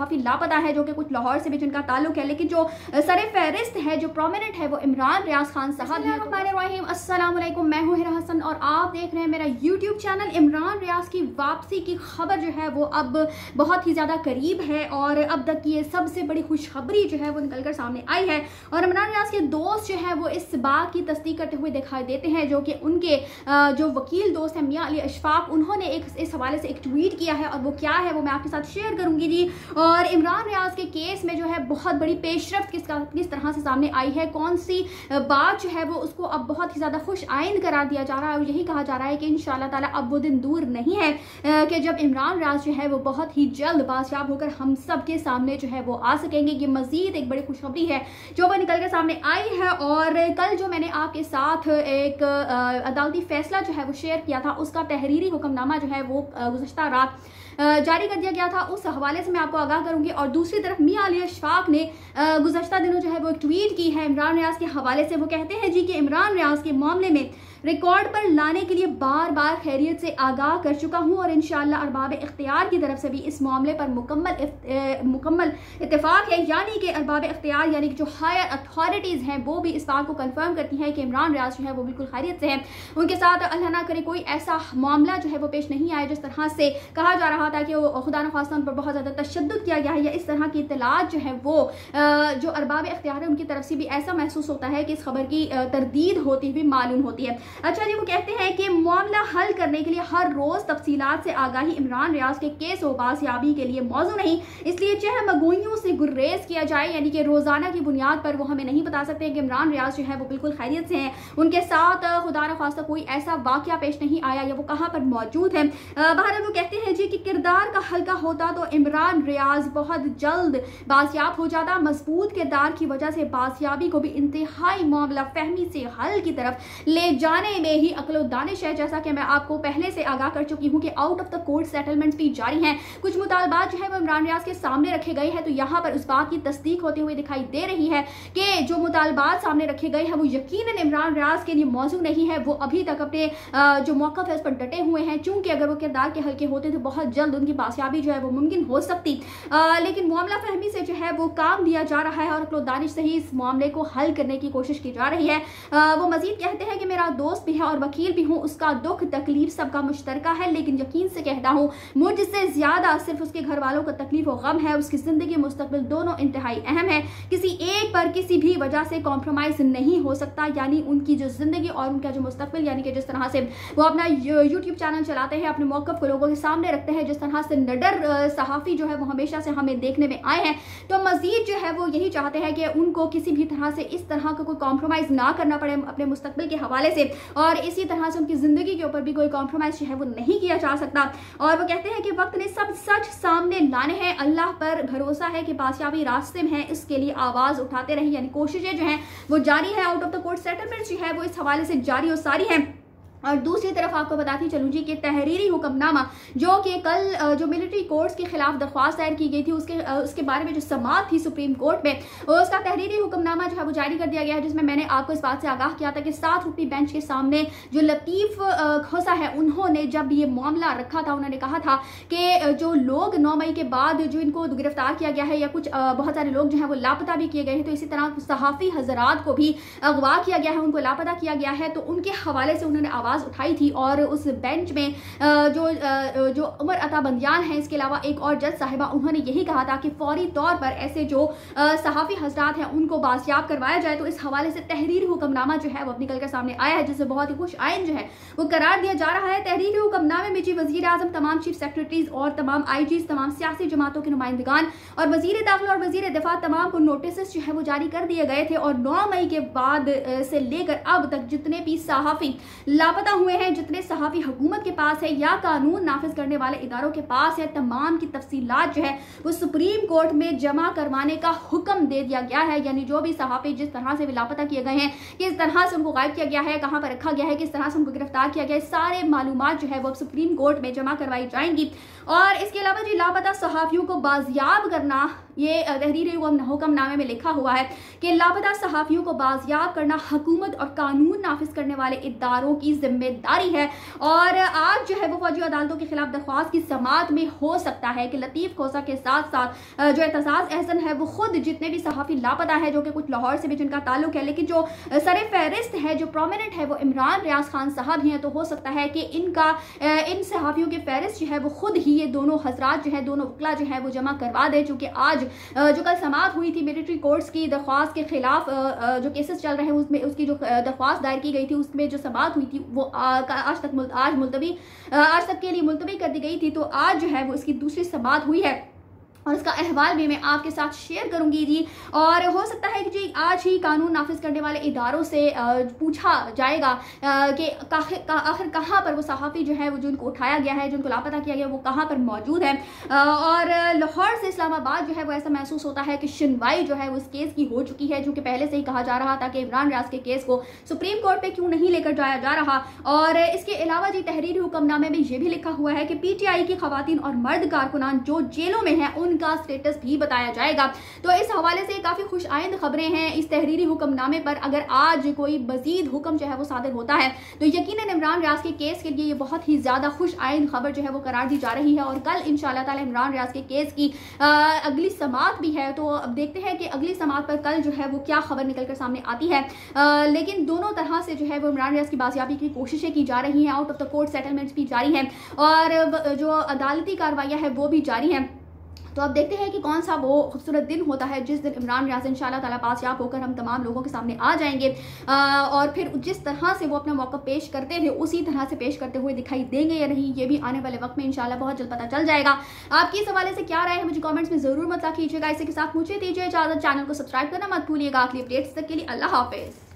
सहाफ़ी लापता है जो कि कुछ लाहौर से भी जिनका ताल्लुक है, लेकिन जो सरे फहरिस्त है, जो प्रोमिनेंट है, वो इमरान रियाज खान साहब हैं। अस्सलाम वालेकुम, मैं हूं हिरा हसन और आप देख रहे हैं मेरा यूट्यूब चैनल। इमरान रियाज की वापसी की खबर जो है वो अब बहुत ही ज़्यादा करीब है और अब तक की ये सबसे बड़ी खुशखबरी जो है वो निकलकर सामने आई है। और इमरान रियाज के दोस्त जो है वो इस बात की तस्दीक करते हुए दिखाई देते हैं, जो कि उनके जो वकील दोस्त हैं मियां अली अशफाक, उन्होंने इस हवाले से एक ट्वीट किया है और वो क्या है वो मैं आपके साथ शेयर करूंगी जी। और इमरान रियाज के केस में जो है बहुत बड़ी पेशरफ्त किस तरह से सामने आई है, कौन सी बात जो है वो उसको अब बहुत ही ज़्यादा खुश आइंद करार दिया जा रहा है और यही कहा जा रहा है कि इंशाअल्लाह ताला अब वो दिन दूर नहीं है कि जब इमरान रियाज जो है वो बहुत ही जल्द बादशाह होकर हम सब के सामने जो है वो आ सकेंगे। ये मजीद एक बड़ी खुशखबरी है जो वो निकल कर सामने आई है। और कल जो मैंने आपके साथ एक अदालती फैसला जो है वो शेयर किया था, उसका तहरीरी हुक्मनामा जो है वो गुज़श्ता रात जारी कर दिया गया था, उस हवाले से मैं आपको आगाह करूंगी। और दूसरी तरफ मियां अली अशफाक ने गुज़श्ता दिनों जो है वो एक ट्वीट की है इमरान रियाज के हवाले से। वो कहते हैं जी कि इमरान रियाज के मामले में रिकॉर्ड पर लाने के लिए बार बार खैरियत से आगाह कर चुका हूं और इंशाअल्लाह अरबाब इख्तियार की तरफ से भी इस मामले पर मुकम्मल इत्तेफाक है, यानी कि अरबाब इख्तियार यानी कि जो हायर अथॉरिटीज़ हैं वो भी इस बात को कंफर्म करती हैं कि इमरान रियाज जो है वो बिल्कुल खैरियत से है। उनके साथ अल्लाह ना करे कोई ऐसा मामला जो है वो पेश नहीं आया जिस तरह से कहा जा रहा था कि वो खुदा न खास्ता उन पर बहुत ज़्यादा तशद्दुद किया गया है, या इस तरह की इत्तलात जो है वो जो अरबाब इख्तियार है उनकी तरफ से भी ऐसा महसूस होता है कि इस खबर की तरदीद होती हुई मालूम होती है। अच्छा जी, वो कहते हैं कि मामला हल करने के लिए हर रोज तफसीलात से आगाही इमरान रियाज के केस व बासियाबी के लिए मौजू नहीं, इसलिए चहमगोइयों से गुरेज किया जाए, यानी कि रोजाना की बुनियाद पर वो हमें नहीं बता सकते कि इमरान रियाज जो है वो बिल्कुल खैरियत से हैं, उनके साथ खुदा न खास्ता कोई ऐसा वाकया पेश नहीं आया या वो कहाँ पर मौजूद है। बहरहाल वो कहते हैं जी कि किरदार का हल्का होता तो इमरान रियाज बहुत जल्द बासियाब हो जाता, मजबूत किरदार की वजह से बासियाबी को भी इंतहाई मामला फहमी से हल की तरफ ले जाने में ही अक्लो दानिश है। जैसा कि मैं आपको पहले से आगाह कर चुकी हूं कि out of the court settlements भी जारी हैं, कुछ मुतालबात जो है वो इमरान रियाज के सामने रखे गए हैं, तो यहाँ पर उस बात की तस्दीक होते हुए दिखाई दे रही है कि जो मुतालबात सामने रखे गए हैं वो यकीनन इमरान रियाज के लिए मौजू नहीं है। वो अभी तक अपने जो मौक़िफ़ है उस पर डटे हुए हैं, चूंकि अगर वो किरदार के हल्के होते तो बहुत जल्द उनकी बासियाबी जो है वो मुमकिन हो सकती, लेकिन मामला फहमी से जो है वो काम दिया जा रहा है और अक्लो दानिश से ही इस मामले को हल करने की कोशिश की जा रही है। वो मजीद कहते हैं कि मेरा दोस्त भी है और वकील भी हूँ, उसका दुख तकलीफ सबका मुश्तरका है, लेकिन यकीन से कहता हूँ मुझसे ज्यादा सिर्फ उसके घर वालों को तकलीफ और गम है। उसकी जिंदगी मुस्तकबिल दोनों इंतहाई अहम है, किसी एक पर किसी भी वजह से कॉम्प्रोमाइज नहीं हो सकता, यानी उनकी जो जिंदगी और उनका जो मुस्तकबिल, यानी कि जिस तरह से वो अपना यूट्यूब चैनल चलाते हैं, अपने मौक़िफ़ को लोगों के सामने रखते हैं, जिस तरह से निडर सहाफ़ी जो है वो हमेशा से हमें देखने में आए हैं, तो मजीद जो है वो यही चाहते हैं कि उनको किसी भी तरह से इस तरह का कोई कॉम्प्रोमाइज ना करना पड़े अपने मुस्तकबिल के हवाले से, और इसी तरह से उनकी जिंदगी के ऊपर भी कोई कॉम्प्रोमाइज जो है वो नहीं किया जा सकता। और वो कहते हैं कि वक्त ने सब सच सामने लाने हैं, अल्लाह पर भरोसा है कि बादशाही रास्ते में है, इसके लिए आवाज उठाते रहे, यानी कोशिशें जो हैं वो जारी है। Out of the court settlement जो है वो इस हवाले से जारी और सारी है। और दूसरी तरफ आपको बताती चलूँ जी कि तहरीरी हुक्मनामा जो कि कल जो मिलिट्री कोर्ट्स के खिलाफ दरख्वास्त दायर की गई थी उसके बारे में जो समाअत थी सुप्रीम कोर्ट में, उसका तहरीरी हुक्मनामा जो है वो जारी कर दिया गया है, जिसमें मैंने आपको इस बात से आगाह किया था कि 7 रुकनी बेंच के सामने जो लतीफ़ खोसा है उन्होंने जब ये मामला रखा था, उन्होंने कहा था कि जो लोग 9 मई के बाद जो इनको गिरफ्तार किया गया है या कुछ बहुत सारे लोग जो है वो लापता भी किए गए हैं, तो इसी तरह सहाफ़ी हजरात को भी अगवा किया गया है, उनको लापता किया गया है, तो उनके हवाले से उन्होंने आवाज़ उठाई थी। और उस बेंच में जो उमर अता बंदियान है, इसके अलावा एक और जज साहिबा, उन्होंने यही कहा था कि फौरी तौर पर ऐसे जो सहाफ़ी हजरात हैं उनको बासियाब करवाया जाए। तो इस हवाले से तहरीरी हुक्मनामा जो है वो निकल कर सामने आया है, जिससे बहुत ही खुश आइन जो है वो करार दिया जा रहा है। तहरीरी हुक्मनामे में जी वज़ीर आज़म, तमाम चीफ सेक्रेटरीज और तमाम IGs, तमाम सियासी जमातों के नुमाइंदगान और वज़ीर दाखिला और वज़ीर दिफा तमाम को नोटिस जो है वो जारी कर दिए गए थे। और 9 मई के बाद से लेकर अब तक जितने भी सहाफ़ी लापता हुए हैं, जितने सहाफ़ी हुकूमत के पास है या कानून नाफिज करने वाले इदारों के पास है, तमाम की तफसीलात जो है वो सुप्रीम कोर्ट में जमा करवाने का हुक्म दे दिया गया है। यानी जो भी सहाफ़ी जिस तरह से भी लापता किए गए हैं, किस तरह से उनको गायब किया गया है, कहाँ पर रखा गया है, किस तरह से उनको गिरफ्तार किया गया है, सारे मालूमात जो है वो अब सुप्रीम कोर्ट में जमा करवाई जाएंगी। और इसके अलावा जी लापता सहाफ़ियों को बाजियाब करना ये तहरीरी हुक्मनामे में लिखा हुआ है कि लापता सहाफ़ियों को बाजियाब करना हुकूमत और कानून नाफिज करने वाले इदारों की जिम्मेदारी है। और आज जो है वो फौजी अदालतों के खिलाफ दरख्वास्त की समाअत में हो सकता है कि लतीफ़ खोसा के साथ साथ जो एतजाज़ अहसन है वो खुद जितने भी सहाफ़ी लापता है, जो कि कुछ लाहौर से भी जिनका ताल्लुक है, लेकिन जो सरे फहरिस्त है, जो प्रोमिनेंट है, वो इमरान रियाज खान साहब ही हैं। तो हो सकता है कि इन सहाफ़ियों के फहरिस्त जो है वो खुद ही ये दोनों हजरात जो है, दोनों वकला जो है वो जमा करवा दे। चूँकि आज जो कल समाअत हुई थी मिलिट्री कोर्ट्स की दरख्वास्त के खिलाफ जो केसेस चल रहे हैं उसमें उसकी जो दरख्वास्त दायर की गई थी उसमें जो समाअत हुई थी वो आज तक के लिए मुलतवी कर दी गई थी। तो आज जो है वो इसकी दूसरी समाअत हुई है और उसका अहवाल भी मैं आपके साथ शेयर करूंगी जी। और हो सकता है कि जी आज ही कानून नाफिज करने वाले इदारों से पूछा जाएगा कि आखिर कहाँ पर वो सहाफ़ी जो है वो जिनको उठाया गया है, जिनको लापता किया गया, वो कहाँ पर मौजूद है। और लाहौर से इस्लामाबाद जो है वो ऐसा महसूस होता है कि सुनवाई जो है वो इस केस की हो चुकी है, जो कि पहले से ही कहा जा रहा था कि इमरान रियाज के केस को सुप्रीम कोर्ट पर क्यों नहीं लेकर जाया जा रहा। और इसके अलावा जी तहरीरी हुक्मनामे में ये भी लिखा हुआ है कि PTI की खवातीन और मर्द कारकुनान जो जेलों में हैं उनका स्टेटस भी बताया जाएगा। तो इस हवाले से काफी खुश आइंद खबरें हैं इस तहरीरी हुक्मनामे पर। अगर आज कोई मजीद हुक्म जो है वो सादिर होता है तो यकीनन इमरान रियाज के केस के लिए ये बहुत ही ज्यादा खुश आइंद खबर जो है वो करार दी जा रही है। और कल इंशाअल्लाह ताला इमरान रियाज के केस की अगली समाअत भी है। तो अब देखते हैं कि अगली समाअत पर कल जो है वो क्या खबर निकल कर सामने आती है। लेकिन दोनों तरह से जो है वो इमरान रियाज की बाजियाबी की कोशिशें की जा रही हैं, out of the court settlements भी जारी हैं और जो अदालती कार्रवाइयाँ हैं वो भी जारी हैं। तो अब देखते हैं कि कौन सा वो खूबसूरत दिन होता है जिस दिन इमरान रियाज इंशाअल्लाह ताला बाजियाब होकर हम तमाम लोगों के सामने आ जाएंगे और फिर जिस तरह से वो अपना मौका पेश करते थे उसी तरह से पेश करते हुए दिखाई देंगे या नहीं, ये भी आने वाले वक्त में इंशाअल्लाह बहुत जल्द पता चल जाएगा। आपकी इस हवाले से क्या राय है मुझे कमेंट्स में जरूर मत कीजिएगा। इसी के साथ मुझे दीजिए इजाजत, चैनल को सब्सक्राइब करना मत भूलिएगा। अगली अपडेट्स तक के लिए अल्लाह हाफिज।